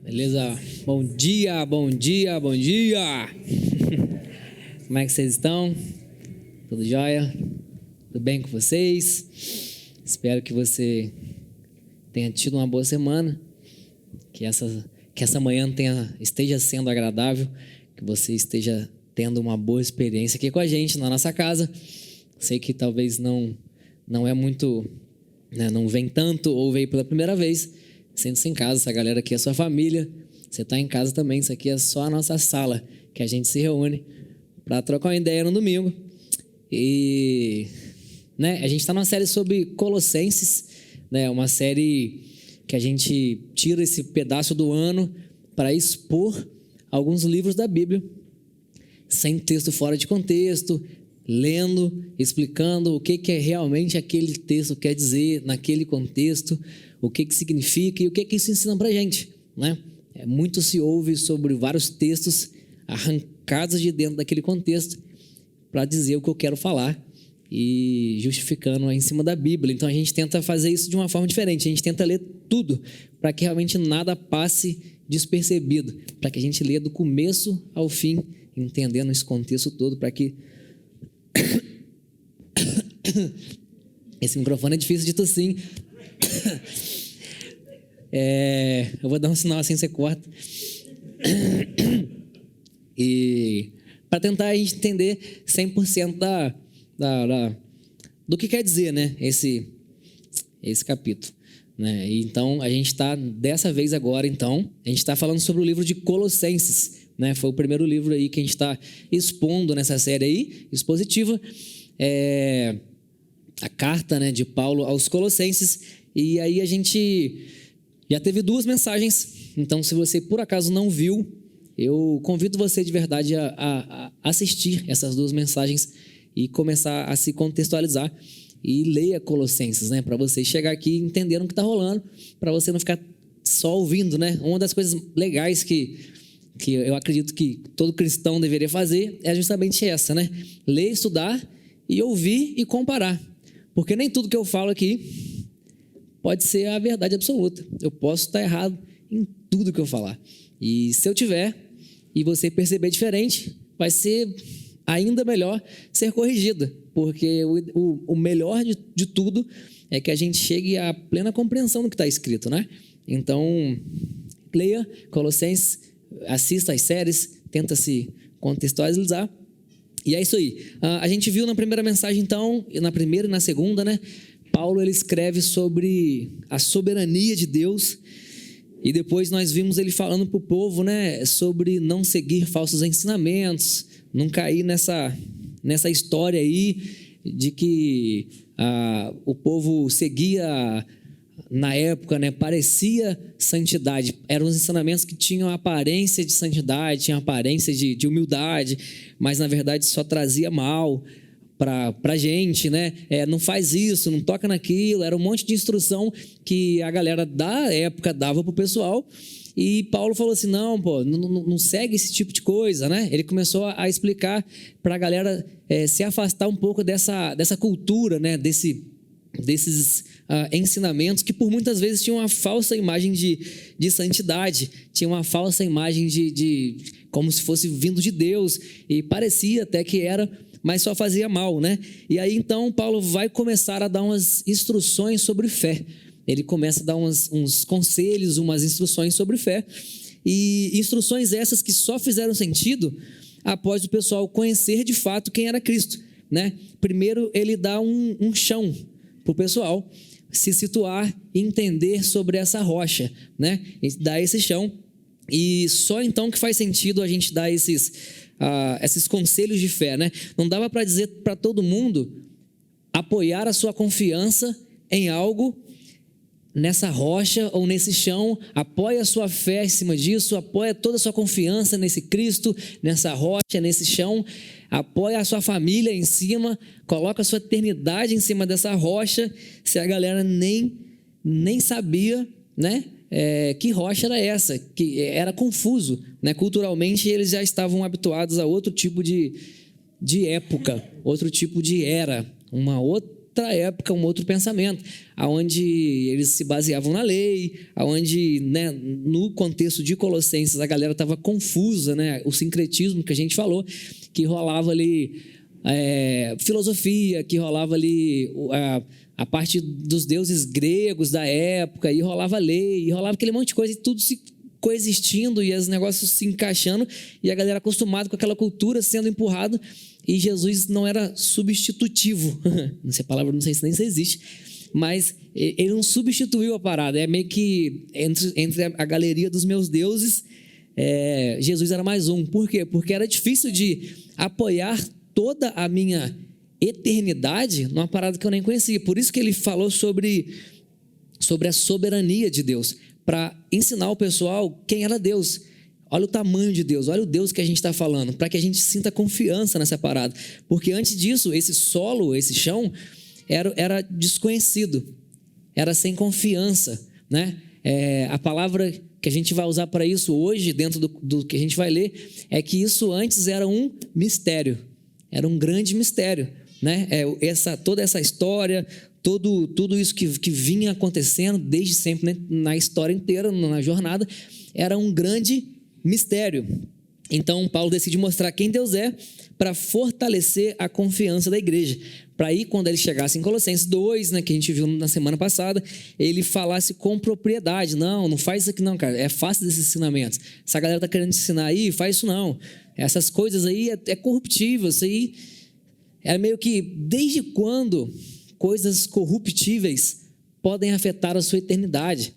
Beleza? Bom dia, bom dia, bom dia! Como é que vocês estão? Tudo jóia? Tudo bem com vocês? Espero que você tenha tido uma boa semana, que essa manhã esteja sendo agradável, que você esteja tendo uma boa experiência aqui com a gente na nossa casa. Sei que talvez não é muito, né, não vem tanto ou veio pela primeira vez. Sente-se em casa, essa galera aqui é sua família, você está em casa também, isso aqui é só a nossa sala, que a gente se reúne para trocar uma ideia no domingo. E a gente está numa série sobre Colossenses, uma série que a gente tira esse pedaço do ano para expor alguns livros da Bíblia, sem texto fora de contexto, lendo, explicando o que é realmente aquele texto quer dizer naquele contexto, o que significa e o que isso ensina para a gente, né? Muito se ouve sobre vários textos arrancados de dentro daquele contexto para dizer o que eu quero falar e justificando em cima da Bíblia. Então a gente tenta fazer isso de uma forma diferente, a gente tenta ler tudo para que realmente nada passe despercebido, para que a gente leia do começo ao fim, entendendo esse contexto todo, para que esse microfone é difícil de tossir. Eu vou dar um sinal assim, você corta. E para tentar a gente entender 100% do que quer dizer, né, esse capítulo, né? E então a gente está dessa vez agora, então a gente está falando sobre o livro de Colossenses, né? Foi o primeiro livro aí que a gente está expondo nessa série aí expositiva, a carta, né, de Paulo aos Colossenses. E aí a gente já teve 2 mensagens, então se você por acaso não viu, eu convido você de verdade a assistir essas 2 mensagens e começar a se contextualizar e leia Colossenses, né, para você chegar aqui entendendo o que está rolando, para você não ficar só ouvindo, né? Uma das coisas legais que eu acredito que todo cristão deveria fazer é justamente essa, né? Ler, estudar e ouvir e comparar, porque nem tudo que eu falo aqui pode ser a verdade absoluta. Eu posso estar errado em tudo que eu falar. E se eu tiver e você perceber diferente, vai ser ainda melhor ser corrigida, porque o melhor de tudo é que a gente chegue à plena compreensão do que está escrito, né? Então, leia Colossenses, assista as séries, tenta se contextualizar. E é isso aí. A gente viu na primeira mensagem, então, na primeira e na segunda, né? Paulo ele escreve sobre a soberania de Deus, e depois nós vimos ele falando para o povo, né, sobre não seguir falsos ensinamentos, não cair nessa história aí de que o povo seguia na época, né, parecia santidade, eram os ensinamentos que tinham aparência de santidade, tinham aparência de humildade, mas na verdade só trazia mal para a gente, né? Não faz isso, não toca naquilo. Era um monte de instrução que a galera da época dava para o pessoal, e Paulo falou assim, não segue esse tipo de coisa, né? Ele começou a explicar para a galera se afastar um pouco dessa cultura, né? Desses ensinamentos que por muitas vezes tinham uma falsa imagem de santidade, tinha uma falsa imagem de como se fosse vindo de Deus, e parecia até que era, mas só fazia mal, né? E aí então Paulo vai começar a dar umas instruções sobre fé. Ele começa a dar uns conselhos, umas instruções sobre fé, e instruções essas que só fizeram sentido após o pessoal conhecer de fato quem era Cristo, né? Primeiro ele dá um chão para o pessoal se situar e entender sobre essa rocha, né? E dá esse chão, e só então que faz sentido a gente dar esses conselhos de fé, né? Não dava para dizer para todo mundo apoiar a sua confiança em algo nessa rocha ou nesse chão. Apoia a sua fé em cima disso, apoia toda a sua confiança nesse Cristo, nessa rocha, nesse chão, apoia a sua família em cima, coloca a sua eternidade em cima dessa rocha, se a galera nem sabia, né? Que rocha era essa, que era confuso, né? Culturalmente eles já estavam habituados a outro tipo de época, outro tipo de era, uma outra outra época, um outro pensamento, onde eles se baseavam na lei, onde, né, no contexto de Colossenses a galera estava confusa, né, o sincretismo que a gente falou, que rolava ali filosofia, que rolava ali a parte dos deuses gregos da época, e rolava lei, e rolava aquele monte de coisa, e tudo se coexistindo, e os negócios se encaixando, e a galera acostumada com aquela cultura sendo empurrado, e Jesus não era substitutivo. Essa palavra não sei se nem se existe, mas ele não substituiu a parada. É meio que entre a galeria dos meus deuses, Jesus era mais um. Por quê? Porque era difícil de apoiar toda a minha eternidade numa parada que eu nem conhecia. Por isso que ele falou sobre a soberania de Deus, para ensinar o pessoal quem era Deus. Olha o tamanho de Deus, olha o Deus que a gente está falando, para que a gente sinta confiança nessa parada. Porque antes disso, esse solo, esse chão, era desconhecido, era sem confiança, né? A palavra que a gente vai usar para isso hoje, dentro do que a gente vai ler, é que isso antes era um mistério, era um grande mistério, né? Toda essa história, tudo isso que vinha acontecendo desde sempre, né? Na história inteira, na jornada, era um grande mistério. Então Paulo decide mostrar quem Deus é para fortalecer a confiança da igreja, para aí quando ele chegasse em Colossenses 2, né, que a gente viu na semana passada, ele falasse com propriedade. Não faz isso aqui não, cara, é fácil desses ensinamentos, essa galera está querendo ensinar aí, faz isso não, essas coisas aí é corruptível, isso aí é meio que, desde quando coisas corruptíveis podem afetar a sua eternidade?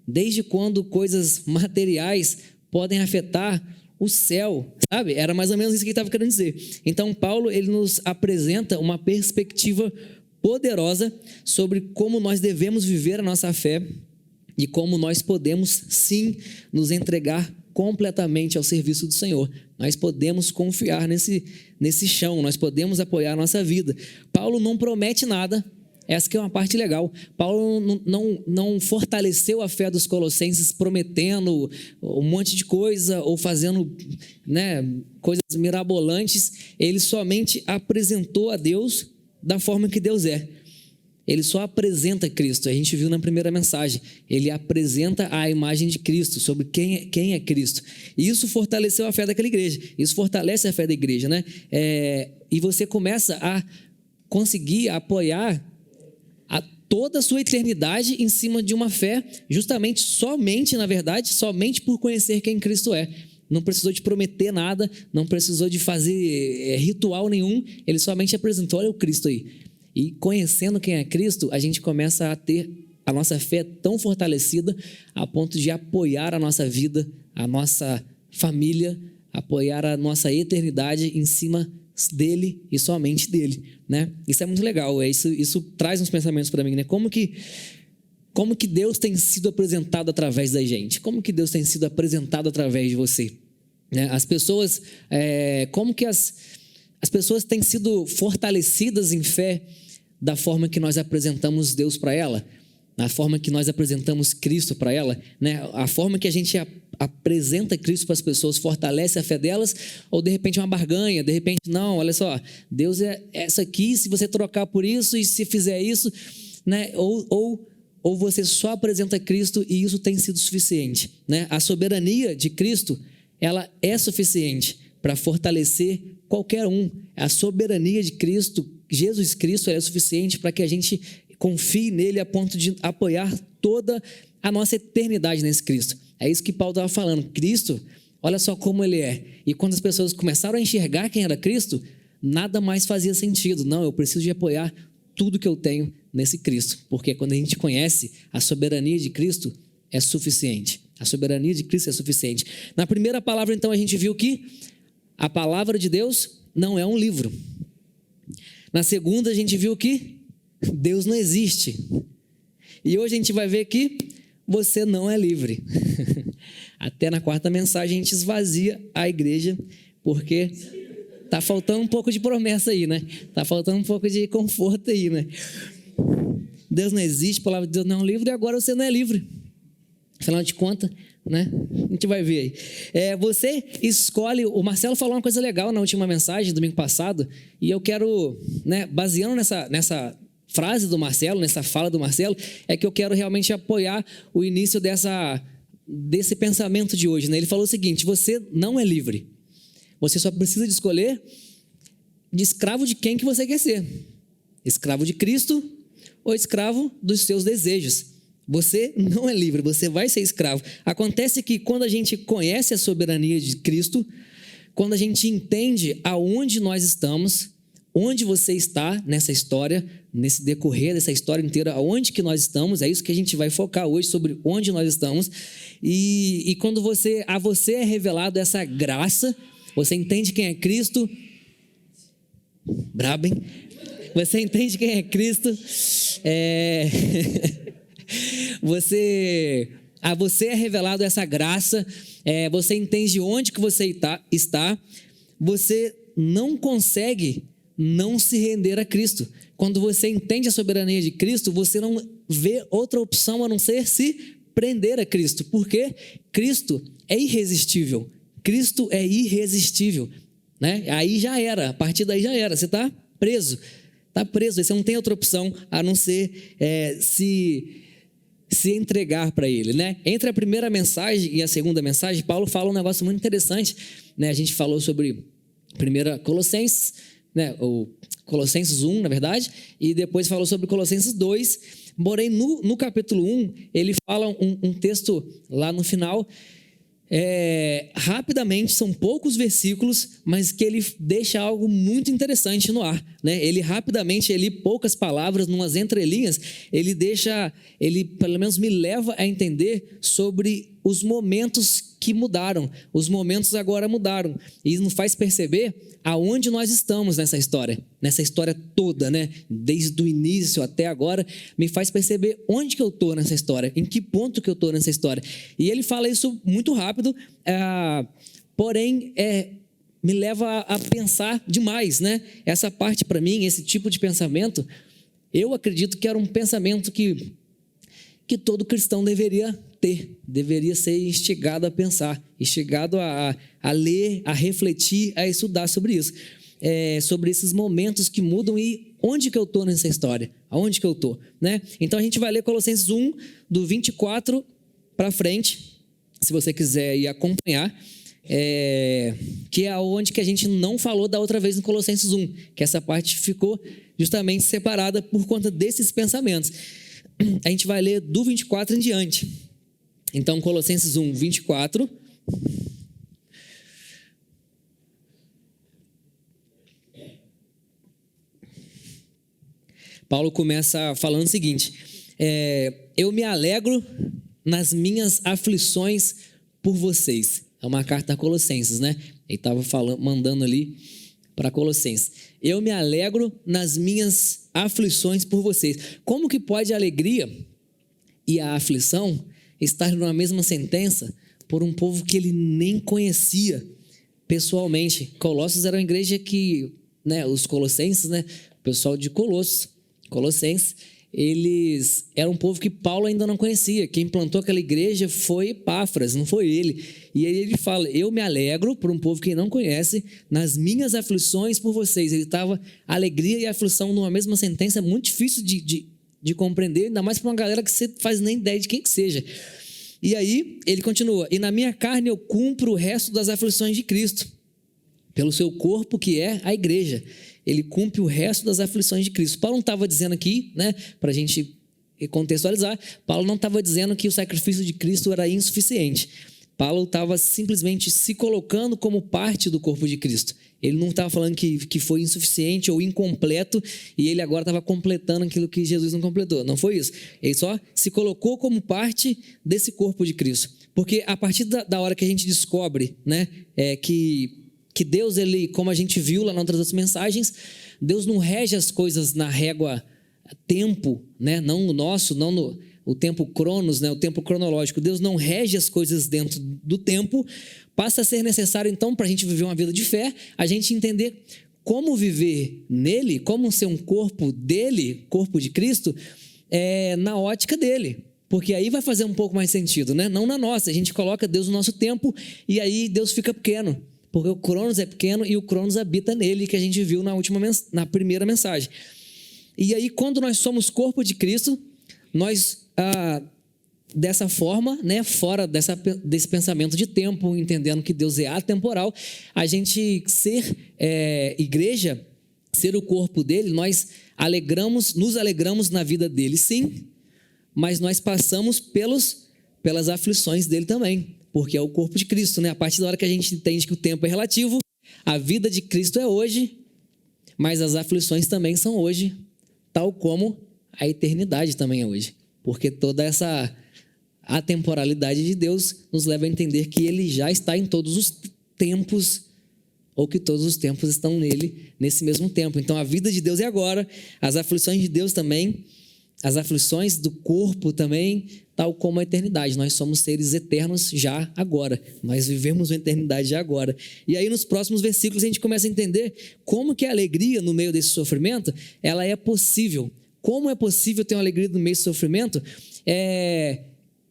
Desde quando coisas materiais podem afetar o céu, sabe? Era mais ou menos isso que ele estava querendo dizer. Então Paulo, ele nos apresenta uma perspectiva poderosa sobre como nós devemos viver a nossa fé e como nós podemos sim nos entregar completamente ao serviço do Senhor. Nós podemos confiar nesse chão, nós podemos apoiar a nossa vida. Paulo não promete nada. Essa que é uma parte legal. Paulo não fortaleceu a fé dos colossenses prometendo um monte de coisa ou fazendo, né, coisas mirabolantes. Ele somente apresentou a Deus da forma que Deus é. Ele só apresenta Cristo. A gente viu na primeira mensagem. Ele apresenta a imagem de Cristo, sobre quem é Cristo. E isso fortaleceu a fé daquela igreja. Isso fortalece a fé da igreja, né? E você começa a conseguir apoiar toda a sua eternidade em cima de uma fé, somente por conhecer quem Cristo é. Não precisou de prometer nada, não precisou de fazer ritual nenhum, ele somente apresentou, olha o Cristo aí. E conhecendo quem é Cristo, a gente começa a ter a nossa fé tão fortalecida a ponto de apoiar a nossa vida, a nossa família, apoiar a nossa eternidade em cima dele e somente dele, né? Isso é muito legal, isso traz uns pensamentos para mim, né? Como que Deus tem sido apresentado através da gente? Como que Deus tem sido apresentado através de você? Né? As pessoas, como que as pessoas têm sido fortalecidas em fé da forma que nós apresentamos Deus para ela? Na forma que nós apresentamos Cristo para ela, né? A forma que a gente apresenta Cristo para as pessoas fortalece a fé delas, ou de repente é uma barganha, de repente não, olha só, Deus é essa aqui, se você trocar por isso e se fizer isso, né? Ou você só apresenta Cristo e isso tem sido suficiente, né? A soberania de Cristo, ela é suficiente para fortalecer qualquer um. A soberania de Cristo, Jesus Cristo, ela é suficiente para que a gente confie nele a ponto de apoiar toda a nossa eternidade nesse Cristo. É isso que Paulo estava falando. Cristo, olha só como ele é. E quando as pessoas começaram a enxergar quem era Cristo, nada mais fazia sentido. Não, eu preciso de apoiar tudo que eu tenho nesse Cristo. Porque quando a gente conhece a soberania de Cristo, é suficiente. A soberania de Cristo é suficiente. Na primeira palavra, então, a gente viu que a palavra de Deus não é um livro. Na segunda, a gente viu que Deus não existe. E hoje a gente vai ver que você não é livre. Até na quarta mensagem a gente esvazia a igreja, porque tá faltando um pouco de promessa aí, né? Tá faltando um pouco de conforto aí, né? Deus não existe, a palavra de Deus não é um livro, e agora você não é livre. Afinal de contas, né? A gente vai ver aí. Você escolhe. O Marcelo falou uma coisa legal na última mensagem, domingo passado, e eu quero, né, baseando nessa frase do Marcelo, nessa fala do Marcelo, é que eu quero realmente apoiar o início desse pensamento de hoje, né? Ele falou o seguinte: você não é livre. Você só precisa de escolher de escravo de quem que você quer ser. Escravo de Cristo ou escravo dos seus desejos. Você não é livre, você vai ser escravo. Acontece que quando a gente conhece a soberania de Cristo, quando a gente entende aonde nós estamos, onde você está nessa história, nesse decorrer dessa história inteira, aonde que nós estamos, é isso que a gente vai focar hoje, sobre onde nós estamos. E quando a você é revelado essa graça, você entende quem é Cristo. Brabo, hein? Você entende quem é Cristo. A você é revelado essa graça, você entende onde que você está, você não consegue não se render a Cristo. Quando você entende a soberania de Cristo, você não vê outra opção a não ser se prender a Cristo, porque Cristo é irresistível. Cristo é irresistível, né? Aí já era, a partir daí já era, você está preso, você não tem outra opção a não ser se entregar para ele, né? Entre a primeira mensagem e a segunda mensagem, Paulo fala um negócio muito interessante, né? A gente falou sobre primeira Colossenses, né? O Colossenses 1, na verdade, e depois falou sobre Colossenses 2, porém no capítulo 1, ele fala um texto lá no final, rapidamente, são poucos versículos, mas que ele deixa algo muito interessante no ar, né? Ele rapidamente, poucas palavras, numas entrelinhas, ele pelo menos me leva a entender sobre os momentos que mudaram, os momentos agora mudaram, e nos faz perceber aonde nós estamos nessa história toda, né? Desde o início até agora, me faz perceber onde que eu estou nessa história, em que ponto que eu estou nessa história. E ele fala isso muito rápido, porém, me leva a pensar demais, né? Essa parte para mim, esse tipo de pensamento, eu acredito que era um pensamento que todo cristão deveria ter, deveria ser instigado a pensar, instigado a ler, a refletir, a estudar sobre isso, sobre esses momentos que mudam e onde que eu estou nessa história, aonde que eu estou, né? Então a gente vai ler Colossenses 1, do 24 para frente, se você quiser ir acompanhar, que é onde que a gente não falou da outra vez no Colossenses 1, que essa parte ficou justamente separada por conta desses pensamentos. A gente vai ler do 24 em diante. Então, Colossenses 1, 24. Paulo começa falando o seguinte: eu me alegro nas minhas aflições por vocês. É uma carta a Colossenses, né? Ele estava mandando ali para Colossenses. Eu me alegro nas minhas aflições por vocês. Como que pode a alegria e a aflição estar numa mesma sentença por um povo que ele nem conhecia pessoalmente? Colossos era uma igreja que, né, os colossenses, né, o pessoal de Colossenses, eles eram um povo que Paulo ainda não conhecia. Quem plantou aquela igreja foi Epáfras, não foi ele. E aí ele fala: eu me alegro por um povo que não conhece, nas minhas aflições por vocês. Ele estava, alegria e aflição numa mesma sentença, é muito difícil de compreender, ainda mais para uma galera que você faz nem ideia de quem que seja. E aí ele continua: e na minha carne eu cumpro o resto das aflições de Cristo, pelo seu corpo que é a igreja. Ele cumpre o resto das aflições de Cristo. Paulo não estava dizendo aqui, né, para a gente contextualizar, Paulo não estava dizendo que o sacrifício de Cristo era insuficiente. Paulo estava simplesmente se colocando como parte do corpo de Cristo. Ele não estava falando que foi insuficiente ou incompleto e ele agora estava completando aquilo que Jesus não completou. Não foi isso. Ele só se colocou como parte desse corpo de Cristo. Porque a partir da hora que a gente descobre, né, que Deus, ele, como a gente viu lá nas outras mensagens, Deus não rege as coisas na régua tempo, né? Não no nosso, não no o tempo cronos, né? O tempo cronológico. Deus não rege as coisas dentro do tempo. Passa a ser necessário, então, para a gente viver uma vida de fé, a gente entender como viver nele, como ser um corpo dele, corpo de Cristo, na ótica dele. Porque aí vai fazer um pouco mais sentido, né? Não na nossa, a gente coloca Deus no nosso tempo e aí Deus fica pequeno. Porque o Cronos é pequeno e o Cronos habita nele, que a gente viu na primeira mensagem. E aí, quando nós somos corpo de Cristo, nós, dessa forma, né, fora desse pensamento de tempo, entendendo que Deus é atemporal, a gente ser igreja, ser o corpo dele, nós nos alegramos na vida dele, sim, mas nós passamos pelas aflições dele também, porque é o corpo de Cristo, né? A partir da hora que a gente entende que o tempo é relativo, a vida de Cristo é hoje, mas as aflições também são hoje, tal como a eternidade também é hoje, porque toda essa atemporalidade de Deus nos leva a entender que ele já está em todos os tempos, ou que todos os tempos estão nele, nesse mesmo tempo. Então a vida de Deus é agora, as aflições de Deus também, as aflições do corpo também, tal como a eternidade. Nós somos seres eternos já agora, nós vivemos a eternidade já agora. E aí nos próximos versículos a gente começa a entender como que a alegria no meio desse sofrimento, ela é possível. Como é possível ter uma alegria no meio desse sofrimento?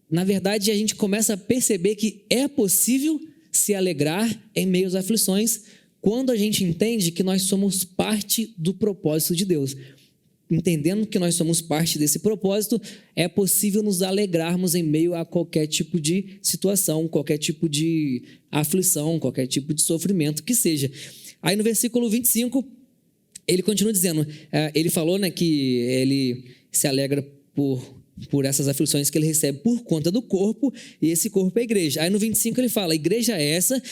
Na verdade, a gente começa a perceber que é possível se alegrar em meio às aflições quando a gente entende que nós somos parte do propósito de Deus. Entendendo que nós somos parte desse propósito, é possível nos alegrarmos em meio a qualquer tipo de situação, qualquer tipo de aflição, qualquer tipo de sofrimento que seja. Aí no versículo 25, ele continua dizendo, ele falou, né, que ele se alegra por essas aflições que ele recebe por conta do corpo, e esse corpo é a igreja. Aí no 25 ele fala, a igreja é essa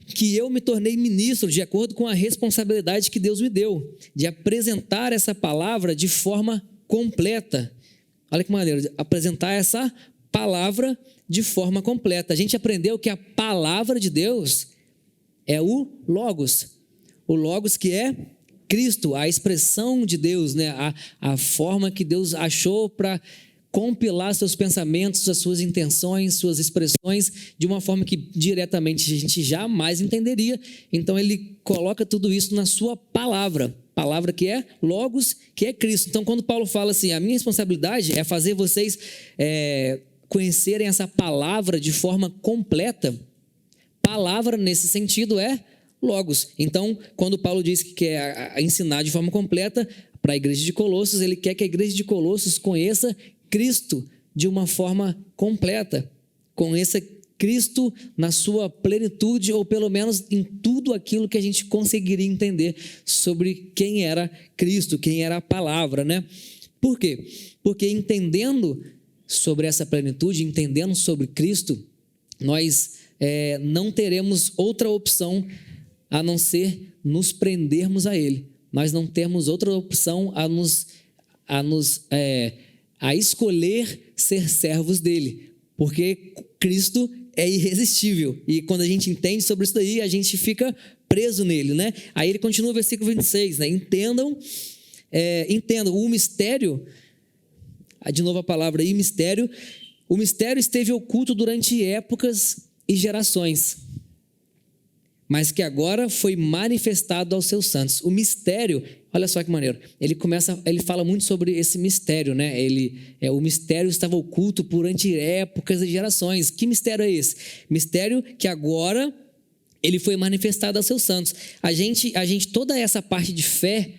que eu me tornei ministro de acordo com a responsabilidade que Deus me deu, de apresentar essa palavra de forma completa. Olha que maneiro, apresentar essa palavra de forma completa. A gente aprendeu que a palavra de Deus é o Logos que é Cristo, a expressão de Deus, né? a forma que Deus achou para compilar seus pensamentos, as suas intenções, suas expressões, de uma forma que diretamente a gente jamais entenderia. Então ele coloca tudo isso na sua palavra que é Logos, que é Cristo. Então quando Paulo fala assim, a minha responsabilidade é fazer vocês conhecerem essa palavra de forma completa, palavra nesse sentido é Logos. Então quando Paulo diz que quer ensinar de forma completa para a igreja de Colossos, ele quer que a igreja de Colossos conheça Cristo de uma forma completa, conheça Cristo na sua plenitude, ou pelo menos em tudo aquilo que a gente conseguiria entender sobre quem era Cristo, quem era a palavra, né? Por quê? Porque entendendo sobre essa plenitude, entendendo sobre Cristo, nós não teremos outra opção a não ser nos prendermos a Ele. Nós não temos outra opção a escolher ser servos dele, porque Cristo é irresistível, e quando a gente entende sobre isso daí, a gente fica preso nele, né? Aí ele continua o versículo 26, né? Entendam o mistério, de novo a palavra aí, mistério, o mistério esteve oculto durante épocas e gerações, mas que agora foi manifestado aos seus santos. O mistério, olha só que maneiro, ele fala muito sobre esse mistério, né? O mistério estava oculto durante épocas e gerações. Que mistério é esse? Mistério que agora ele foi manifestado aos seus santos. A gente toda essa parte de fé,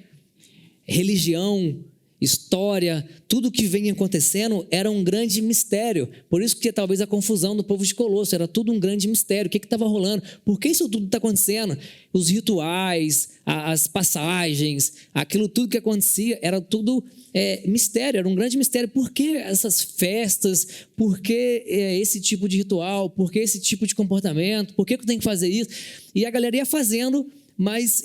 religião, história, tudo que vem acontecendo era um grande mistério. Por isso que talvez a confusão do povo de Colosso, era tudo um grande mistério. O que estava rolando? Por que isso tudo está acontecendo? Os rituais, as passagens, aquilo tudo que acontecia, era tudo mistério, era um grande mistério. Por que essas festas? Por que esse tipo de ritual? Por que esse tipo de comportamento? Por que eu tenho que fazer isso? E a galera ia fazendo, mas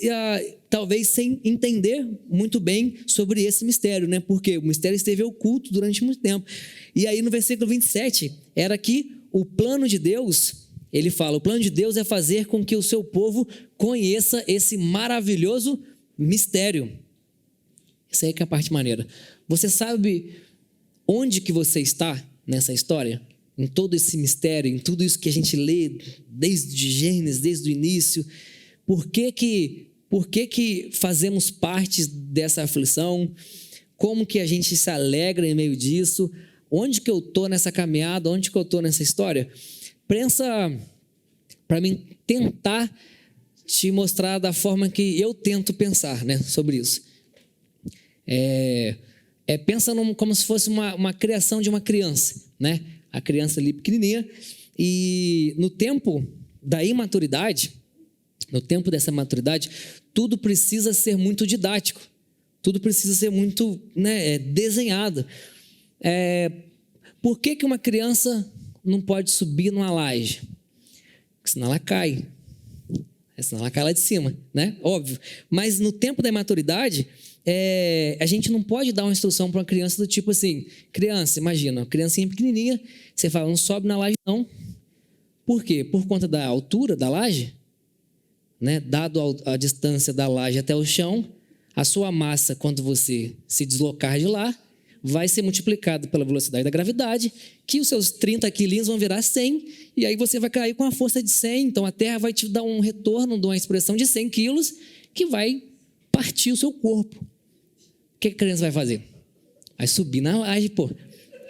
talvez sem entender muito bem sobre esse mistério, né? Porque o mistério esteve oculto durante muito tempo. E aí no versículo 27, era que o plano de Deus, ele fala, o plano de Deus é fazer com que o seu povo conheça esse maravilhoso mistério. Essa aí que é a parte maneira. Você sabe onde que você está nessa história? Em todo esse mistério, em tudo isso que a gente lê desde Gênesis, desde o início. Por que fazemos parte dessa aflição? Como que a gente se alegra em meio disso? onde que eu estou nessa caminhada, onde que eu estou nessa história. Pensa, para mim, tentar te mostrar da forma que eu tento pensar, né, sobre isso. Pensa como se fosse uma criação de uma criança, né? A criança ali pequenininha, e no tempo da imaturidade, no tempo dessa maturidade, tudo precisa ser muito didático, tudo precisa ser muito, né, desenhado. Por que uma criança não pode subir numa laje? Porque senão ela cai. Senão ela cai lá de cima, né? Óbvio. Mas no tempo da imaturidade, a gente não pode dar uma instrução para uma criança do tipo assim, criança, imagina, uma criancinha pequenininha, você fala, não sobe na laje não. Por quê? Por conta da altura da laje, né? Dado a distância da laje até o chão, a sua massa, quando você se deslocar de lá, vai ser multiplicado pela velocidade da gravidade, que os seus 30 quilinhos vão virar 100, e aí você vai cair com a força de 100, então a Terra vai te dar um retorno de uma expressão de 100 quilos, que vai partir o seu corpo. O que a criança vai fazer? Vai subir na laje, pô.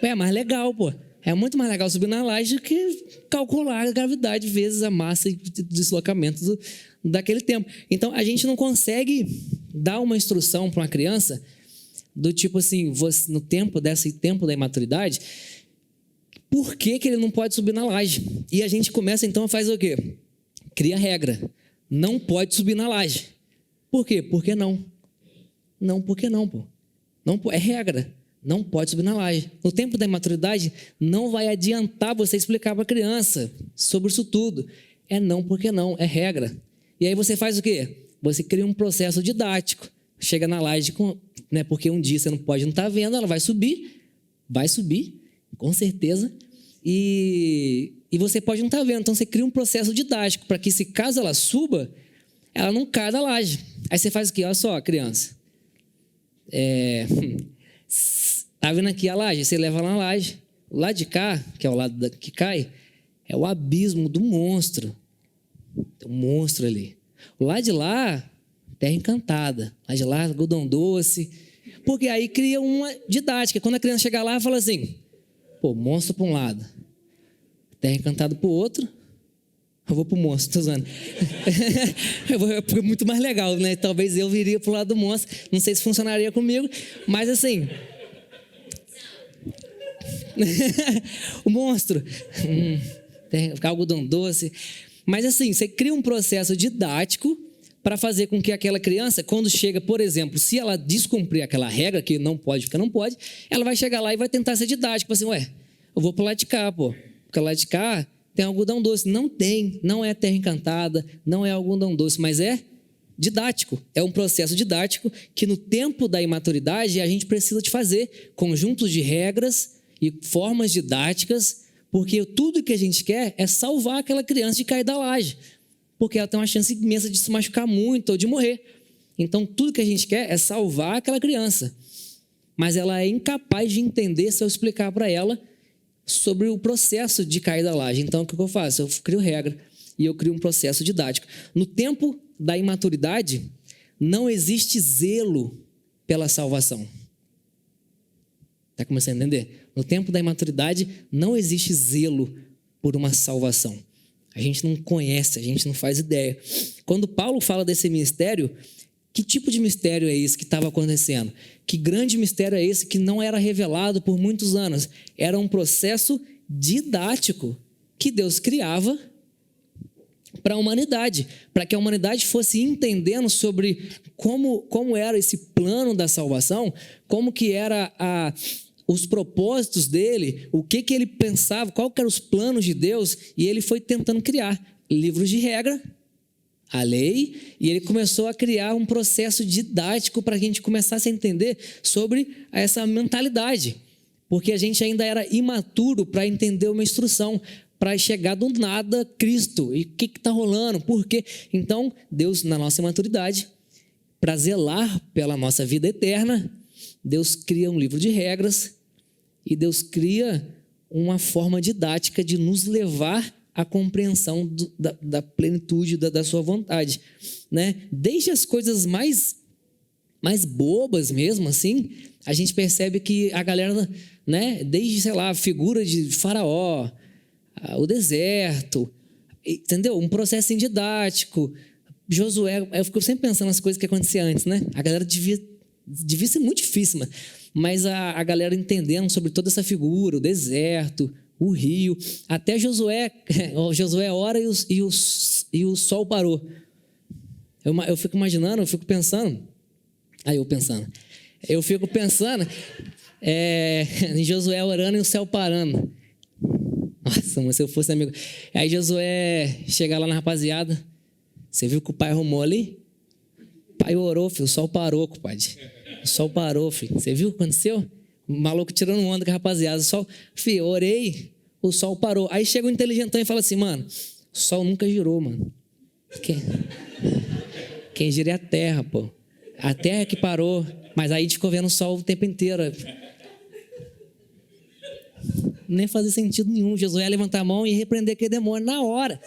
É mais legal, pô. É muito mais legal subir na laje do que calcular a gravidade vezes a massa e deslocamento daquele tempo. Então, a gente não consegue dar uma instrução para uma criança do tipo assim, no tempo da imaturidade, por que ele não pode subir na laje? E a gente começa então a fazer o quê? Cria regra. Não pode subir na laje. Por quê? Por que não? Não, por que não, pô? Não, é regra. Não pode subir na laje. No tempo da imaturidade, não vai adiantar você explicar para a criança sobre isso tudo. É não, porque não, é regra. E aí você faz o quê? Você cria um processo didático. Chega na laje, né, porque um dia você não pode não estar vendo, ela vai subir, com certeza, e você pode não estar vendo. Então você cria um processo didático para que, se caso ela suba, ela não caia da laje. Aí você faz o quê? Olha só, criança. Tá vendo aqui a laje? Você leva lá na laje. O lado de cá, que é o lado que cai, é o abismo do monstro. Tem um monstro ali. O lado de lá, terra encantada. Lá de lá, algodão doce. Porque aí cria uma didática. Quando a criança chega lá, fala assim, pô, monstro para um lado, terra encantada para o outro, eu vou para o monstro, estou usando. É muito mais legal, né? Talvez eu viria para o lado do monstro. Não sei se funcionaria comigo, mas assim... o monstro, algodão doce. Mas assim, você cria um processo didático para fazer com que aquela criança, quando chega, por exemplo, se ela descumprir aquela regra, que não pode, porque não pode, ela vai chegar lá e vai tentar ser didática. Assim, eu vou para lá de cá, pô. Porque lá de cá tem algodão doce. Não tem, não é terra encantada, não é algodão doce, mas é didático. É um processo didático que no tempo da imaturidade a gente precisa de fazer conjuntos de regras e formas didáticas, porque tudo que a gente quer é salvar aquela criança de cair da laje, porque ela tem uma chance imensa de se machucar muito ou de morrer. Então, tudo que a gente quer é salvar aquela criança, mas ela é incapaz de entender se eu explicar para ela sobre o processo de cair da laje. Então, o que eu faço? Eu crio regra e eu crio um processo didático. No tempo da imaturidade, não existe zelo pela salvação. Está começando a entender? No tempo da imaturidade, não existe zelo por uma salvação. A gente não conhece, a gente não faz ideia. Quando Paulo fala desse mistério, que tipo de mistério é esse que estava acontecendo? Que grande mistério é esse que não era revelado por muitos anos? Era um processo didático que Deus criava para a humanidade, para que a humanidade fosse entendendo sobre como era esse plano da salvação, como que era os propósitos dele, o que ele pensava, qual que eram os planos de Deus, e ele foi tentando criar livros de regra, a lei, e ele começou a criar um processo didático para que a gente começasse a entender sobre essa mentalidade, porque a gente ainda era imaturo para entender uma instrução, para chegar do nada Cristo, e o que está rolando, por quê? Então, Deus, na nossa imaturidade, para zelar pela nossa vida eterna, Deus cria um livro de regras, e Deus cria uma forma didática de nos levar à compreensão da plenitude da sua vontade, né? Desde as coisas mais bobas mesmo, assim, a gente percebe que a galera né? Desde, sei lá, a figura de Faraó, o deserto, entendeu? Um processo didático. Josué, eu fico sempre pensando nas coisas que aconteciam antes, né? A galera devia ser muito difícil, mas a galera entendendo sobre toda essa figura, o deserto, o rio, até Josué ora e o sol parou. Eu fico imaginando, eu fico pensando em Josué orando e o céu parando. Nossa, mas se eu fosse amigo. Aí Josué chega lá na rapaziada, você viu que o pai arrumou ali? O pai orou, filho, o sol parou, compadre. O sol parou, filho. Você viu o que aconteceu? O maluco tirando onda com a rapaziada. Filho, eu orei, o sol parou. Aí chega o inteligentão e fala assim, mano, o sol nunca girou, mano. Quem gira é a terra, pô. A terra que parou, mas aí a gente ficou vendo o sol o tempo inteiro. Nem fazia sentido nenhum. Josué ia levantar a mão e repreender aquele demônio na hora.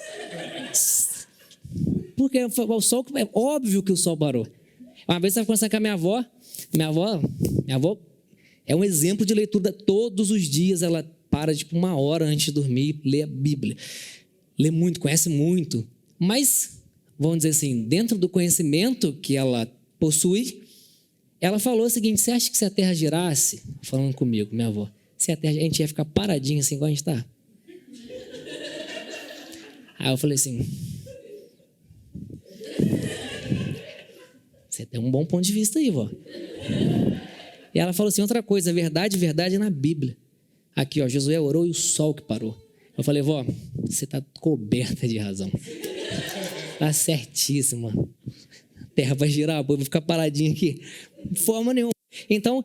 Porque o sol, é óbvio que o sol parou. Uma vez eu estava conversando com a minha avó é um exemplo de leitura. Todos os dias ela para tipo 1 hora antes de dormir, lê a Bíblia. Lê muito, conhece muito. Mas, vamos dizer assim, dentro do conhecimento que ela possui, ela falou o seguinte: você acha que se a terra girasse, falando comigo, minha avó, se a terra, a gente ia ficar paradinho assim igual a gente está? Aí eu falei assim, você tem um bom ponto de vista aí, vó. E ela falou assim, outra coisa, verdade é na Bíblia. Aqui, ó, Josué orou e o sol que parou. Eu falei, vó, você está coberta de razão. Está certíssima. A terra vai girar, eu vou ficar paradinho aqui. De forma nenhuma. Então,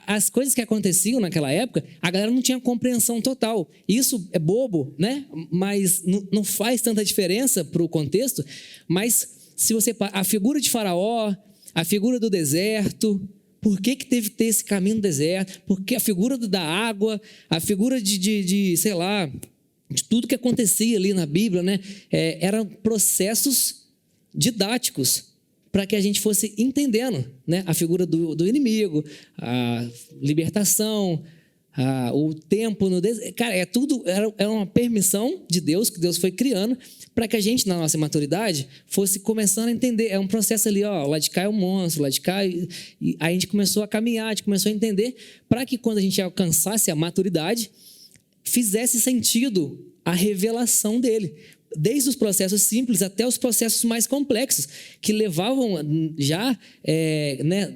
as coisas que aconteciam naquela época, a galera não tinha compreensão total. Isso é bobo, né? Mas não faz tanta diferença para o contexto. Mas se você... A figura de Faraó, a figura do deserto... Por que teve que ter esse caminho no deserto? Porque a figura da água, a figura sei lá, de tudo que acontecia ali na Bíblia, né? Eram processos didáticos para que a gente fosse entendendo, né? A figura do inimigo, a libertação, o tempo no deserto. Cara, tudo era uma permissão de Deus, que Deus foi criando, para que a gente, na nossa maturidade, fosse começando a entender. É um processo ali, ó, lá de cá é um monstro, lá de cá... E aí a gente começou a caminhar, a gente começou a entender, para que quando a gente alcançasse a maturidade, fizesse sentido a revelação dele. Desde os processos simples até os processos mais complexos, que levavam já, né,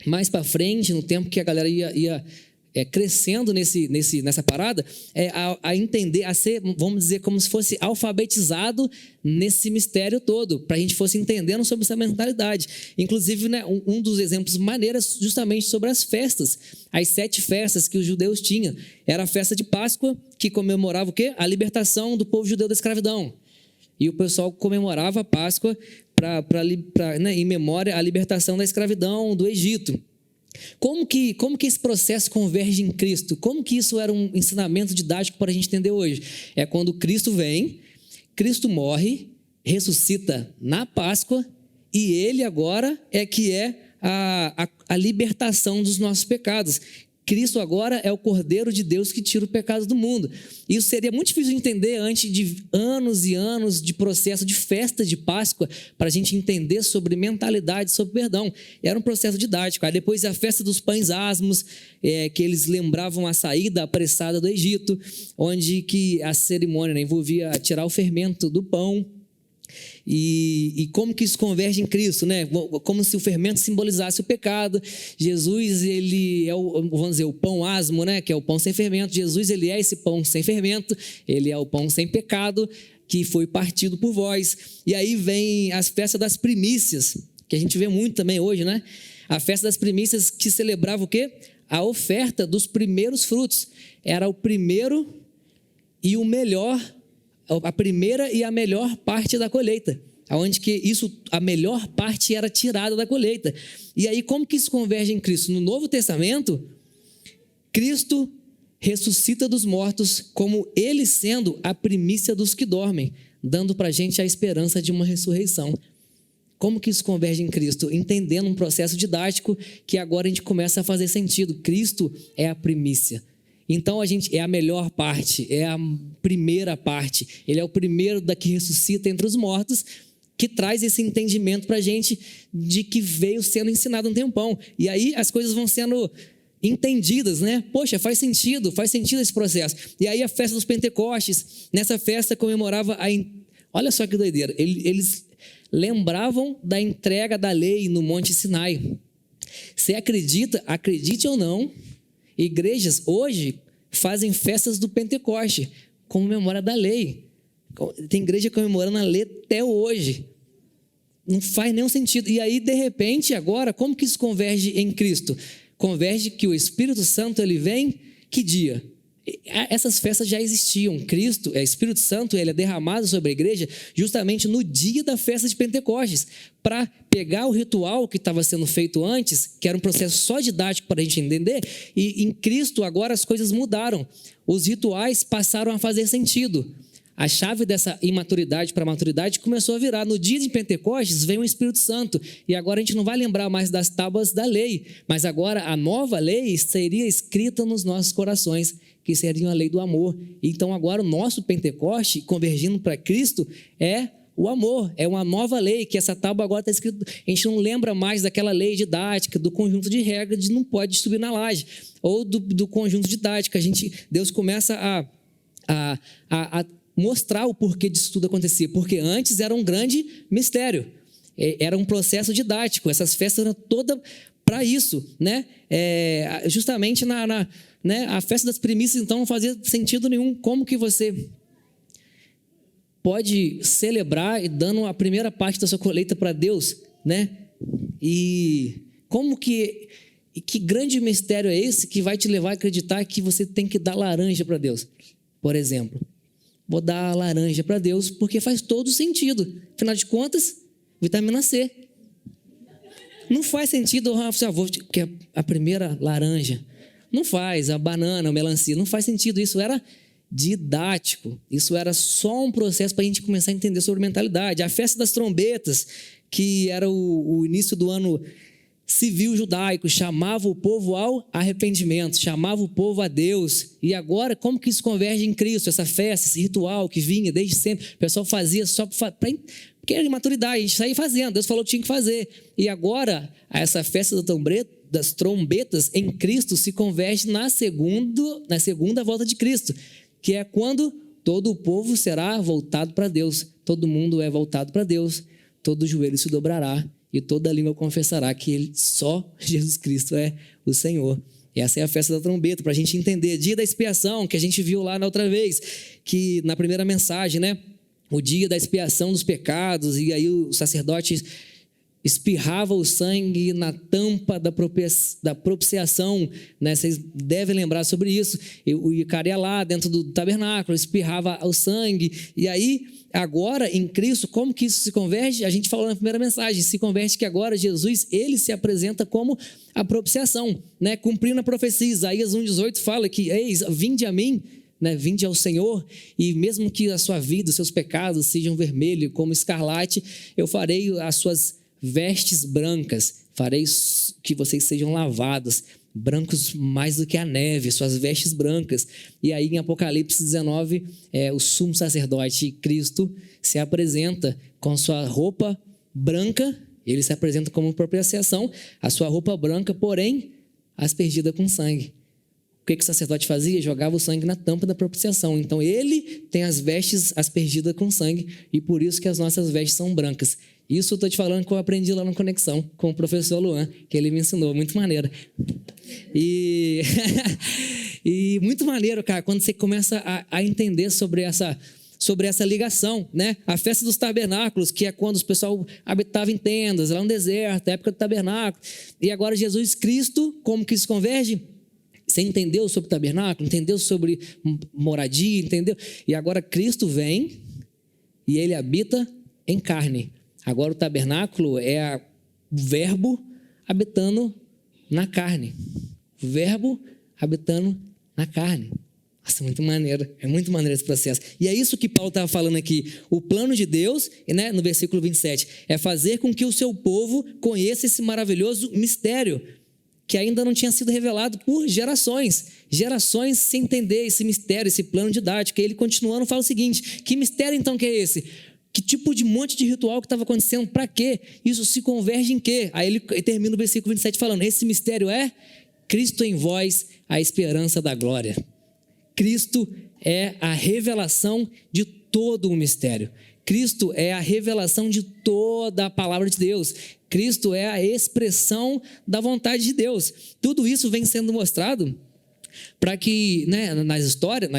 mais para frente, no tempo que a galera ia crescendo nessa parada, a entender, a ser, vamos dizer, como se fosse alfabetizado nesse mistério todo, para a gente fosse entendendo sobre essa mentalidade. Inclusive, né, um dos exemplos maneiros justamente sobre as festas, as 7 festas que os judeus tinham. Era a festa de Páscoa, que comemorava o quê? A libertação do povo judeu da escravidão. E o pessoal comemorava a Páscoa né, em memória à libertação da escravidão do Egito. Como que esse processo converge em Cristo? Como que isso era um ensinamento didático para a gente entender hoje? É quando Cristo vem, Cristo morre, ressuscita na Páscoa, e Ele agora é a libertação dos nossos pecados. Cristo agora é o Cordeiro de Deus que tira o pecado do mundo. Isso seria muito difícil de entender antes de anos e anos de processo de festa de Páscoa, para a gente entender sobre mentalidade, sobre perdão. Era um processo didático. Aí depois a festa dos pães asmos, que eles lembravam a saída apressada do Egito, onde que a cerimônia, né, envolvia tirar o fermento do pão. E como que isso converge em Cristo, né? Como se o fermento simbolizasse o pecado. Jesus, ele é vamos dizer, o pão asmo, né? Que é o pão sem fermento. Jesus, ele é esse pão sem fermento, ele é o pão sem pecado, que foi partido por vós. E aí vem as festas das primícias, que a gente vê muito também hoje, né? A festa das primícias, que celebrava o quê? A oferta dos primeiros frutos. Era o primeiro e o melhor, a primeira e a melhor parte da colheita, onde que a melhor parte era tirada da colheita. E aí, como que isso converge em Cristo? No Novo Testamento, Cristo ressuscita dos mortos, como Ele sendo a primícia dos que dormem, dando para a gente a esperança de uma ressurreição. Como que isso converge em Cristo? Entendendo um processo didático que agora a gente começa a fazer sentido. Cristo é a primícia. Então a gente é a melhor parte, é a primeira parte. Ele é o primeiro da que ressuscita entre os mortos, que traz esse entendimento para a gente de que veio sendo ensinado um tempão. E aí as coisas vão sendo entendidas, né? Poxa, faz sentido esse processo. E aí a festa dos Pentecostes, nessa festa comemorava olha só que doideira, eles lembravam da entrega da lei no Monte Sinai. Você acredita, acredite ou não, igrejas hoje fazem festas do Pentecoste como memória da lei. Tem igreja comemorando a lei até hoje. Não faz nenhum sentido. E aí, de repente, agora, como que isso converge em Cristo? Converge que o Espírito Santo, ele vem, que dia? Essas festas já existiam. Cristo, Espírito Santo, ele é derramado sobre a igreja justamente no dia da festa de Pentecostes, para pegar o ritual que estava sendo feito antes, que era um processo só didático para a gente entender, e em Cristo agora as coisas mudaram. Os rituais passaram a fazer sentido. A chave dessa imaturidade para a maturidade começou a virar. No dia de Pentecostes veio o Espírito Santo, e agora a gente não vai lembrar mais das tábuas da lei, mas agora a nova lei seria escrita nos nossos corações, que seria a lei do amor. Então agora o nosso Pentecoste, convergindo para Cristo, é o amor, é uma nova lei, que essa tábua agora está escrita. A gente não lembra mais daquela lei didática, do conjunto de regras de não pode subir na laje, ou do conjunto didático. Deus começa a mostrar o porquê disso tudo acontecia, porque antes era um grande mistério, era um processo didático, essas festas eram todas para isso, né? Justamente né? A festa das primícias, então, não fazia sentido nenhum. Como que você pode celebrar e dando a primeira parte da sua colheita para Deus, né? E como que grande mistério é esse que vai te levar a acreditar que você tem que dar laranja para Deus, por exemplo? Vou dar laranja para Deus porque faz todo sentido. Afinal de contas, vitamina C. Não faz sentido, porque a primeira laranja. Não faz, a banana, a melancia. Não faz sentido. Isso era didático. Isso era só um processo para a gente começar a entender sobre mentalidade. A festa das trombetas, que era o início do ano civil judaico, chamava o povo ao arrependimento, chamava o povo a Deus. E agora, como que isso converge em Cristo? Essa festa, esse ritual que vinha desde sempre, o pessoal fazia só porque era de maturidade, a gente saía fazendo, Deus falou que tinha que fazer. E agora, essa festa das trombetas em Cristo se converge na segunda volta de Cristo, que é quando todo o povo será voltado para Deus, todo mundo é voltado para Deus, todo joelho se dobrará e toda língua confessará que só Jesus Cristo é o Senhor. E essa é a festa da trombeta, para a gente entender. Dia da expiação, que a gente viu lá na outra vez, que na primeira mensagem, né? O dia da expiação dos pecados, e aí o sacerdote espirrava o sangue na tampa da propiciação, né? Vocês devem lembrar sobre isso. O cara ia lá dentro do tabernáculo, espirrava o sangue, e aí, agora em Cristo, como que isso se converge? A gente falou na primeira mensagem, se converge que agora Jesus, ele se apresenta como a propiciação, né? Cumprindo a profecia. Isaías 1,18 fala que, eis, vinde a mim, né? Vinde ao Senhor, e mesmo que a sua vida, os seus pecados sejam vermelhos como escarlate, eu farei as suas vestes brancas, farei que vocês sejam lavados, brancos mais do que a neve, suas vestes brancas. E aí em Apocalipse 19, o sumo sacerdote Cristo se apresenta com sua roupa branca, ele se apresenta como propiciação, a sua roupa branca, porém, aspergida com sangue. O que o sacerdote fazia? Jogava o sangue na tampa da propiciação. Então ele tem as vestes aspergidas com sangue, e por isso que as nossas vestes são brancas. Isso eu estou te falando que eu aprendi lá no Conexão com o professor Luan, que ele me ensinou, muito maneiro. E muito maneiro, cara, quando você começa a entender sobre essa ligação, né? A festa dos tabernáculos, que é quando os pessoal habitava em tendas, lá no deserto, a época do tabernáculo. E agora Jesus Cristo, como que isso converge? Você entendeu sobre tabernáculo, entendeu sobre moradia, entendeu? E agora Cristo vem e ele habita em carne. Agora o tabernáculo é o verbo habitando na carne. O verbo habitando na carne. Nossa, é muito maneiro esse processo. E é isso que Paulo estava falando aqui. O plano de Deus, né, no versículo 27, é fazer com que o seu povo conheça esse maravilhoso mistério, que ainda não tinha sido revelado por gerações sem entender esse mistério, esse plano didático. E ele, continuando, fala o seguinte: que mistério então que é esse? Que tipo de monte de ritual que estava acontecendo? Para quê? Isso se converge em quê? Aí ele termina o versículo 27 falando: esse mistério é Cristo em vós, a esperança da glória. Cristo é a revelação de todo o mistério. Cristo é a revelação de toda a palavra de Deus. Cristo é a expressão da vontade de Deus. Tudo isso vem sendo mostrado para que, né, na história,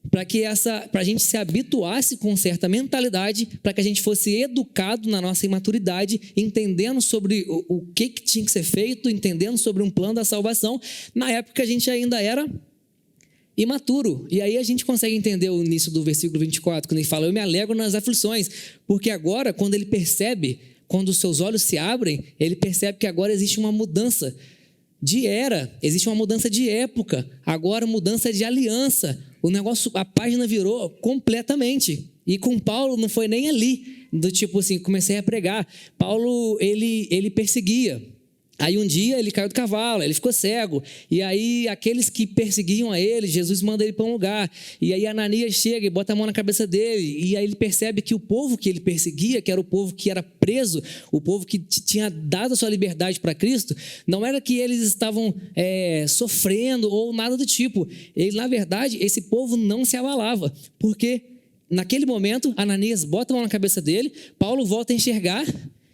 para a gente se habituasse com certa mentalidade, para que a gente fosse educado na nossa imaturidade, entendendo sobre o que tinha que ser feito, entendendo sobre um plano da salvação. Na época a gente ainda era imaturo. E aí a gente consegue entender o início do versículo 24, quando ele fala: eu me alegro nas aflições, porque agora, quando ele percebe, quando os seus olhos se abrem, ele percebe que agora existe uma mudança de era, existe uma mudança de época, agora mudança de aliança. O negócio, a página virou completamente. E com Paulo não foi nem ali, do tipo assim, comecei a pregar. Paulo, ele perseguia. Aí um dia ele caiu do cavalo, ele ficou cego, e aí aqueles que perseguiam a ele, Jesus manda ele para um lugar, e aí Ananias chega e bota a mão na cabeça dele, e aí ele percebe que o povo que ele perseguia, que era o povo que era preso, o povo que tinha dado a sua liberdade para Cristo, não era que eles estavam sofrendo ou nada do tipo. Ele, na verdade, esse povo não se abalava, porque naquele momento Ananias bota a mão na cabeça dele, Paulo volta a enxergar,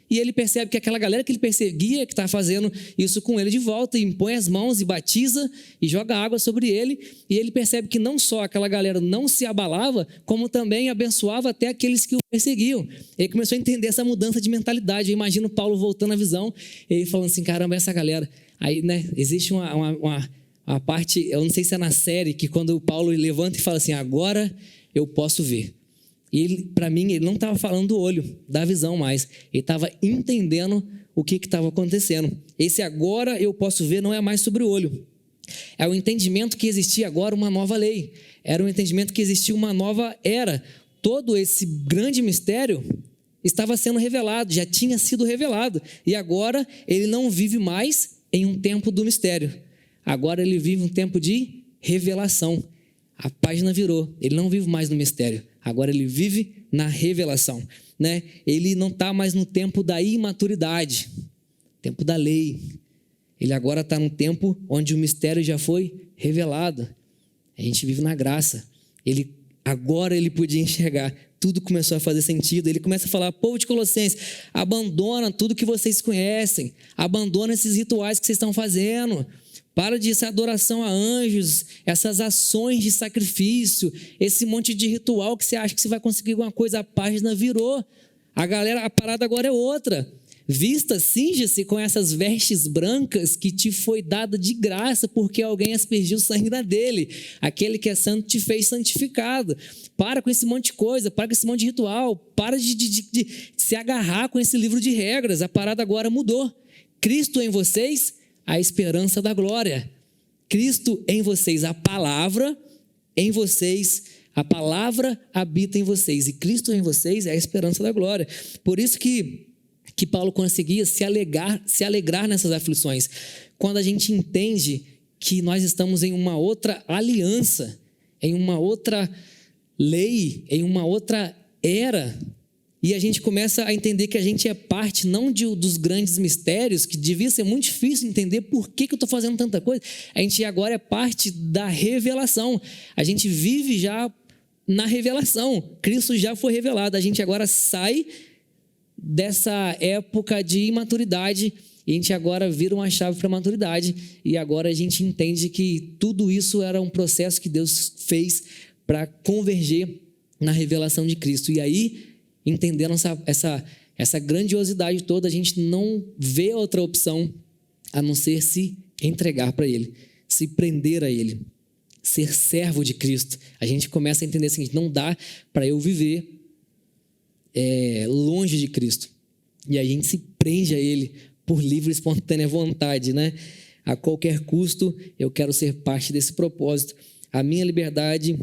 e ele percebe que aquela galera que ele perseguia, que está fazendo isso com ele de volta, e impõe as mãos e batiza e joga água sobre ele, e ele percebe que não só aquela galera não se abalava, como também abençoava até aqueles que o perseguiam. Ele começou a entender essa mudança de mentalidade. Eu imagino Paulo voltando à visão, ele falando assim: caramba, essa galera. Aí, né, existe uma parte, eu não sei se é na série, que quando o Paulo levanta e fala assim: agora eu posso ver. E para mim, ele não estava falando do olho, da visão mais. Ele estava entendendo o que estava acontecendo. Esse agora eu posso ver não é mais sobre o olho. É o entendimento que existia agora uma nova lei. Era o entendimento que existia uma nova era. Todo esse grande mistério estava sendo revelado, já tinha sido revelado. E agora ele não vive mais em um tempo do mistério. Agora ele vive um tempo de revelação. A página virou. Ele não vive mais no mistério. Agora ele vive na revelação, né? Ele não está mais no tempo da imaturidade, tempo da lei. Ele agora está no tempo onde o mistério já foi revelado. A gente vive na graça. Agora ele podia enxergar. Tudo começou a fazer sentido. Ele começa a falar: povo de Colossenses, abandona tudo que vocês conhecem. Abandona esses rituais que vocês estão fazendo. Para de essa adoração a anjos, essas ações de sacrifício, esse monte de ritual que você acha que você vai conseguir alguma coisa. A página virou. A parada agora é outra. Vista, cinja-se com essas vestes brancas que te foi dada de graça, porque alguém aspergiu o sangue dele. Aquele que é santo te fez santificado. Para com esse monte de coisa, para com esse monte de ritual, para de se agarrar com esse livro de regras. A parada agora mudou. Cristo em vocês, a esperança da glória. Cristo em vocês, a palavra em vocês, a palavra habita em vocês, e Cristo em vocês é a esperança da glória. Por isso que Paulo conseguia se alegrar nessas aflições, quando a gente entende que nós estamos em uma outra aliança, em uma outra lei, em uma outra era. E a gente começa a entender que a gente é parte não dos grandes mistérios, que devia ser muito difícil entender por que eu estou fazendo tanta coisa. A gente agora é parte da revelação. A gente vive já na revelação. Cristo já foi revelado. A gente agora sai dessa época de imaturidade e a gente agora vira uma chave para a maturidade. E agora a gente entende que tudo isso era um processo que Deus fez para converger na revelação de Cristo. E aí, entendendo essa grandiosidade toda, a gente não vê outra opção a não ser se entregar para Ele, se prender a Ele, ser servo de Cristo. A gente começa a entender o seguinte: não dá para eu viver longe de Cristo. E a gente se prende a Ele por livre e espontânea vontade, né? A qualquer custo eu quero ser parte desse propósito. A minha liberdade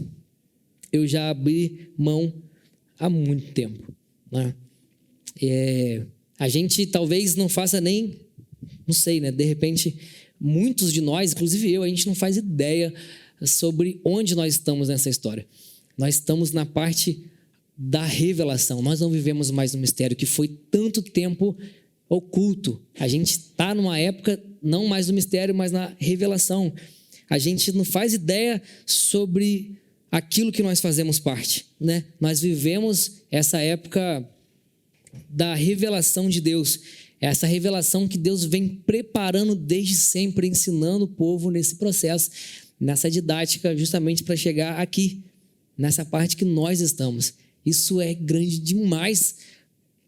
eu já abri mão há muito tempo, né? A gente talvez não faça nem, não sei, né? De repente, muitos de nós, inclusive eu, a gente não faz ideia sobre onde nós estamos nessa história. Nós estamos na parte da revelação. Nós não vivemos mais no mistério que foi tanto tempo oculto. A gente está numa época não mais no mistério, mas na revelação. A gente não faz ideia sobre aquilo que nós fazemos parte, né? Nós vivemos essa época da revelação de Deus, essa revelação que Deus vem preparando desde sempre, ensinando o povo nesse processo, nessa didática, justamente para chegar aqui, nessa parte que nós estamos. Isso é grande demais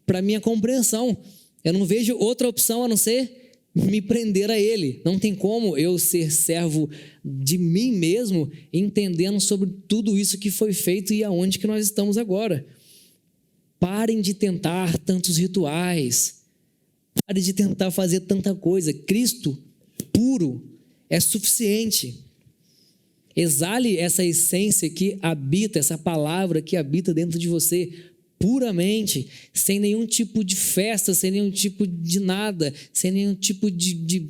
para minha compreensão. Eu não vejo outra opção a não ser me prender a Ele. Não tem como eu ser servo de mim mesmo, entendendo sobre tudo isso que foi feito e aonde que nós estamos agora. Parem de tentar tantos rituais. Parem de tentar fazer tanta coisa. Cristo puro é suficiente. Exale essa essência que habita, essa palavra que habita dentro de você puramente, sem nenhum tipo de festa, sem nenhum tipo de nada, sem nenhum tipo de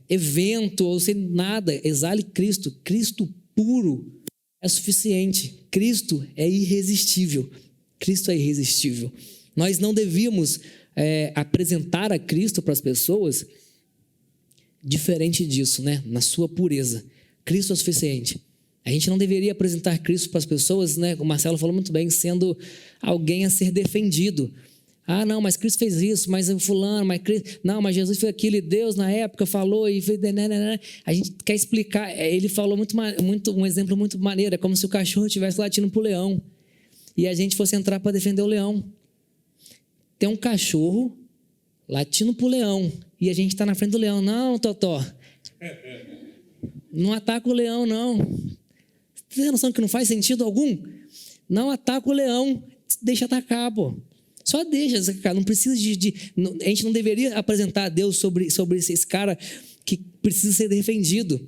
evento, ou sem nada. Exale Cristo. Cristo puro é suficiente. Cristo é irresistível. Cristo é irresistível. Nós não devíamos apresentar a Cristo para as pessoas diferente disso, né? Na sua pureza. Cristo é suficiente. A gente não deveria apresentar Cristo para as pessoas, né? O Marcelo falou muito bem, sendo alguém a ser defendido. Ah, não, mas Cristo fez isso, mas o fulano, mas Jesus fez aquilo, e Deus na época falou e fez... A gente quer explicar, ele falou um exemplo muito maneiro, é como se o cachorro estivesse latindo para o leão, e a gente fosse entrar para defender o leão. Tem um cachorro latindo para o leão, e a gente está na frente do leão. Não, Totó, não ataca o leão, não. Você tem noção que não faz sentido algum? Não ataca o leão, deixa atacar, pô. Só deixa, cara, não precisa a gente não deveria apresentar a Deus sobre esse cara que precisa ser defendido.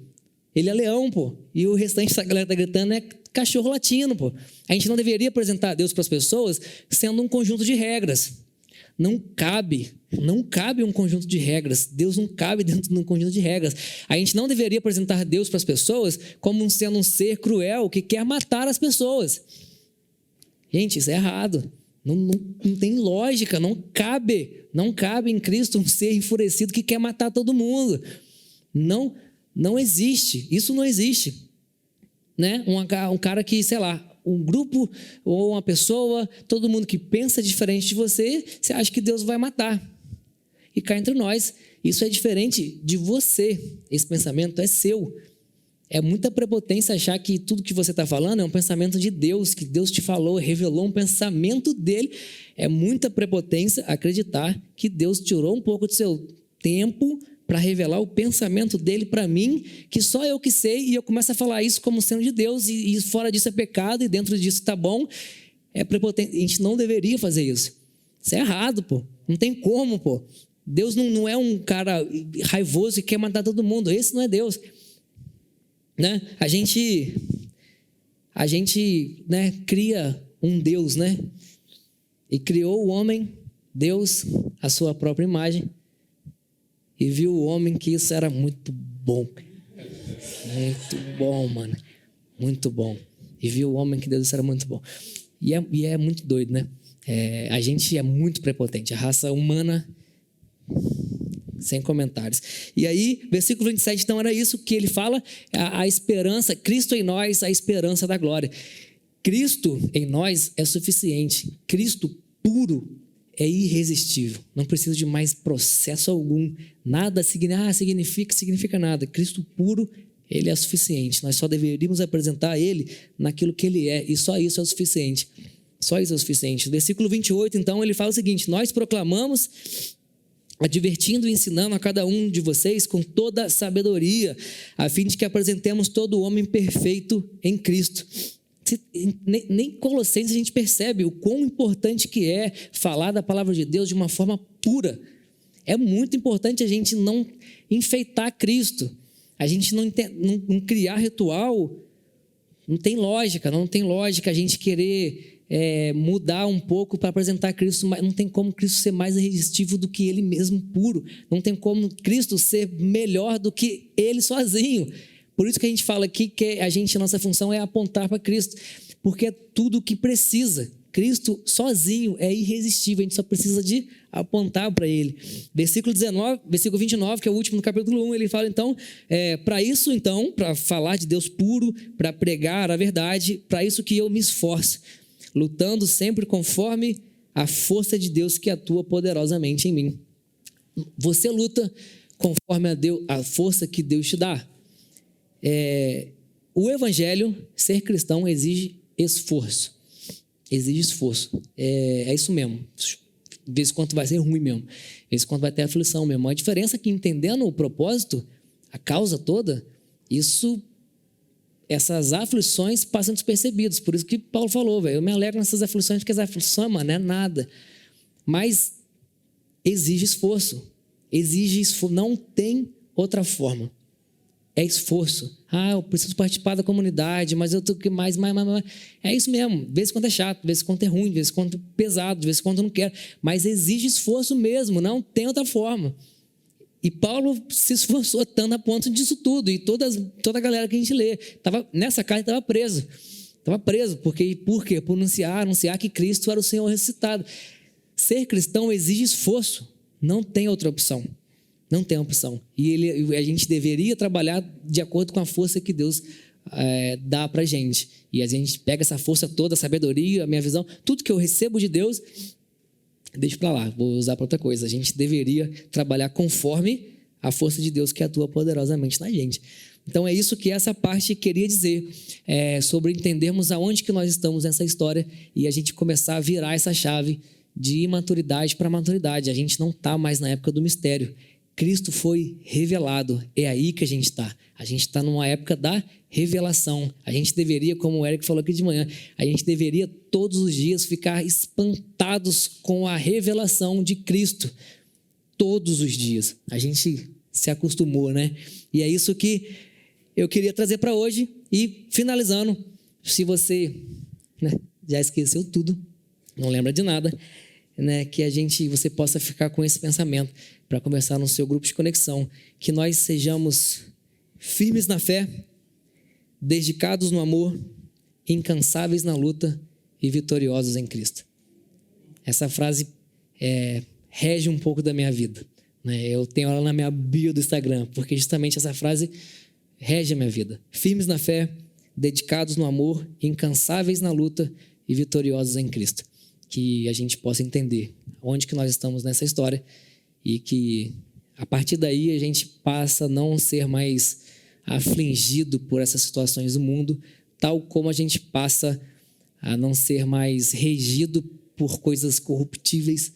Ele é leão, pô. E o restante da galera está gritando é cachorro latino, pô. A gente não deveria apresentar a Deus para as pessoas sendo um conjunto de regras. Não cabe um conjunto de regras. Deus não cabe dentro de um conjunto de regras. A gente não deveria apresentar Deus para as pessoas como sendo um ser cruel que quer matar as pessoas. Gente, isso é errado. Não tem lógica, não cabe em Cristo um ser enfurecido que quer matar todo mundo. Não existe, isso não existe, né? Um cara que, sei lá, um grupo ou uma pessoa, todo mundo que pensa diferente de você, você acha que Deus vai matar. E cá entre nós, isso é diferente de você, esse pensamento é seu. É muita prepotência achar que tudo que você está falando é um pensamento de Deus, que Deus te falou, revelou um pensamento dele. É muita prepotência acreditar que Deus tirou um pouco do seu tempo para revelar o pensamento dele para mim, que só eu que sei, e eu começo a falar isso como sendo de Deus, e fora disso é pecado, e dentro disso está bom. É prepotência. A gente não deveria fazer isso. Isso é errado, pô. Não tem como, pô. Deus não é um cara raivoso e quer matar todo mundo. Esse não é Deus. Né? A gente né, cria um Deus, né? E criou o homem, Deus, a sua própria imagem, e viu o homem que isso era muito bom. Muito bom, mano. Muito bom. E viu o homem que Deus isso era muito bom. E é muito doido, né? A gente é muito prepotente. A raça humana... sem comentários. E aí, versículo 27, então era isso que ele fala, a esperança, Cristo em nós, a esperança da glória. Cristo em nós é suficiente. Cristo puro é irresistível. Não precisa de mais processo algum. Nada significa nada. Cristo puro, ele é suficiente. Nós só deveríamos apresentar ele naquilo que ele é, e só isso é o suficiente. Só isso é o suficiente. Versículo 28, então, ele fala o seguinte: nós proclamamos, advertindo e ensinando a cada um de vocês com toda sabedoria, a fim de que apresentemos todo homem perfeito em Cristo. Nem Colossenses a gente percebe o quão importante que é falar da palavra de Deus de uma forma pura. É muito importante a gente não enfeitar Cristo. A gente não criar ritual, não tem lógica a gente querer mudar um pouco para apresentar Cristo, mas não tem como Cristo ser mais irresistível do que Ele mesmo puro, não tem como Cristo ser melhor do que Ele sozinho. Por isso que a gente fala aqui que a nossa função é apontar para Cristo, porque é tudo o que precisa. Cristo sozinho é irresistível, a gente só precisa de apontar para Ele. Versículo 29, que é o último do capítulo 1, ele fala então, para falar de Deus puro, para pregar a verdade, para isso que eu me esforço, lutando sempre conforme a força de Deus que atua poderosamente em mim. Você luta conforme a força que Deus te dá. O evangelho, ser cristão, exige esforço. Exige esforço. É isso mesmo. De vez em quando vai ser ruim mesmo. De vez em quando vai ter aflição mesmo. A diferença é que, entendendo o propósito, a causa toda, essas aflições passam despercebidas. Por isso que Paulo falou, eu me alegro nessas aflições, porque as aflições, mano, não é nada. Mas exige esforço. Não tem outra forma. É esforço. Eu preciso participar da comunidade, mas eu tenho que mais. É isso mesmo. De vez em quando é chato, de vez em quando é ruim, de vez em quando é pesado, de vez em quando eu não quero. Mas exige esforço mesmo, não tem outra forma. E Paulo se esforçou tanto a ponto disso tudo. E toda a galera que a gente lê. Nessa carta estava preso. Estava preso. Por quê? Por anunciar que Cristo era o Senhor ressuscitado. Ser cristão exige esforço. Não tem outra opção. Não tem opção. E a gente deveria trabalhar de acordo com a força que Deus dá para a gente. E a gente pega essa força toda, a sabedoria, a minha visão, tudo que eu recebo de Deus, deixa para lá, vou usar para outra coisa. A gente deveria trabalhar conforme a força de Deus que atua poderosamente na gente. Então é isso que essa parte queria dizer, sobre entendermos aonde que nós estamos nessa história e a gente começar a virar essa chave de imaturidade para maturidade. A gente não está mais na época do mistério. Cristo foi revelado, é aí que a gente está. A gente está numa época da revelação. A gente deveria, como o Eric falou aqui de manhã, a gente deveria todos os dias ficar espantados com a revelação de Cristo. Todos os dias. A gente se acostumou, né? E é isso que eu queria trazer para hoje. E finalizando, se você já esqueceu tudo, não lembra de nada, que você possa ficar com esse pensamento para conversar no seu grupo de conexão, que nós sejamos firmes na fé, dedicados no amor, incansáveis na luta e vitoriosos em Cristo. Essa frase rege um pouco da minha vida. Eu tenho ela na minha bio do Instagram, porque justamente essa frase rege a minha vida. Firmes na fé, dedicados no amor, incansáveis na luta e vitoriosos em Cristo. Que a gente possa entender onde que nós estamos nessa história e que a partir daí a gente passa a não ser mais afligido por essas situações do mundo, tal como a gente passa a não ser mais regido por coisas corruptíveis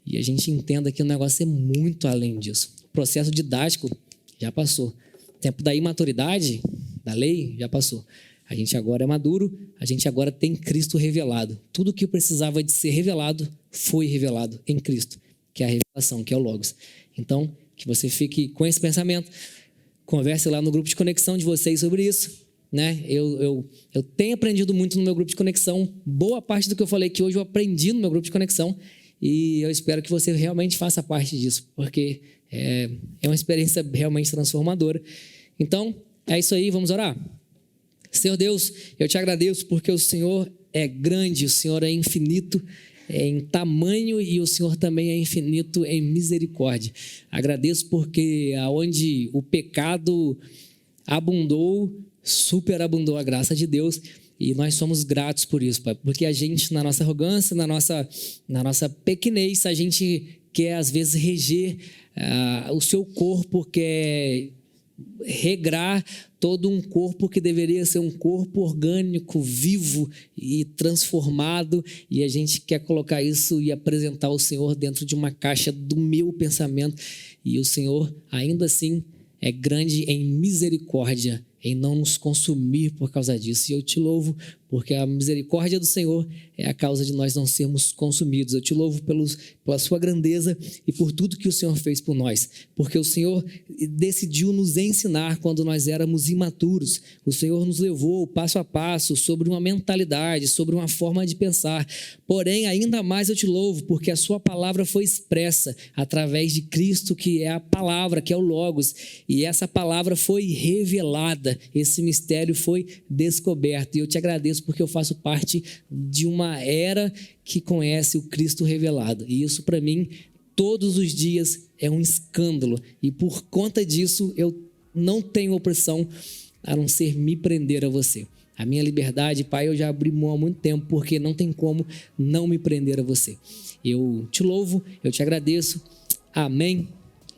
e a gente entenda que o negócio é muito além disso. O processo didático já passou. O tempo da imaturidade, da lei, já passou. A gente agora é maduro, a gente agora tem Cristo revelado. Tudo que precisava de ser revelado foi revelado em Cristo, que é a revelação, que é o Logos. Então, que você fique com esse pensamento, converse lá no grupo de conexão de vocês sobre isso. Eu tenho aprendido muito no meu grupo de conexão, boa parte do que eu falei aqui hoje eu aprendi no meu grupo de conexão e eu espero que você realmente faça parte disso, porque é uma experiência realmente transformadora. Então, é isso aí, vamos orar? Senhor Deus, eu te agradeço porque o Senhor é grande, o Senhor é infinito em tamanho e o Senhor também é infinito em misericórdia. Agradeço porque aonde o pecado abundou, superabundou a graça de Deus e nós somos gratos por isso, Pai, porque a gente, na nossa arrogância, na nossa pequenez, a gente quer às vezes reger o seu corpo, quer regrar todo um corpo que deveria ser um corpo orgânico, vivo e transformado, e a gente quer colocar isso e apresentar o Senhor dentro de uma caixa do meu pensamento, e o Senhor ainda assim é grande em misericórdia, em não nos consumir por causa disso, e eu te louvo porque a misericórdia do Senhor é a causa de nós não sermos consumidos. Eu te louvo pela sua grandeza e por tudo que o Senhor fez por nós, porque o Senhor decidiu nos ensinar quando nós éramos imaturos. O Senhor nos levou passo a passo sobre uma mentalidade, sobre uma forma de pensar. Porém, ainda mais eu te louvo, porque a sua palavra foi expressa através de Cristo, que é a palavra, que é o Logos, e essa palavra foi revelada, esse mistério foi descoberto, e eu te agradeço porque eu faço parte de uma era que conhece o Cristo revelado, e isso para mim, todos os dias é um escândalo, e por conta disso eu não tenho opressão a não ser me prender a você. A minha liberdade, Pai, eu já abri mão há muito tempo, porque não tem como não me prender a você. Eu te louvo, eu te agradeço. Amém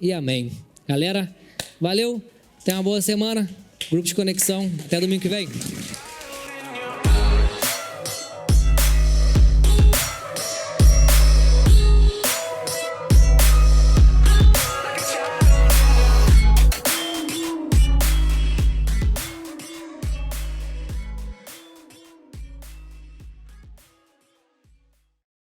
e amém. Galera, valeu, tenha uma boa semana. Grupo de Conexão, até domingo que vem.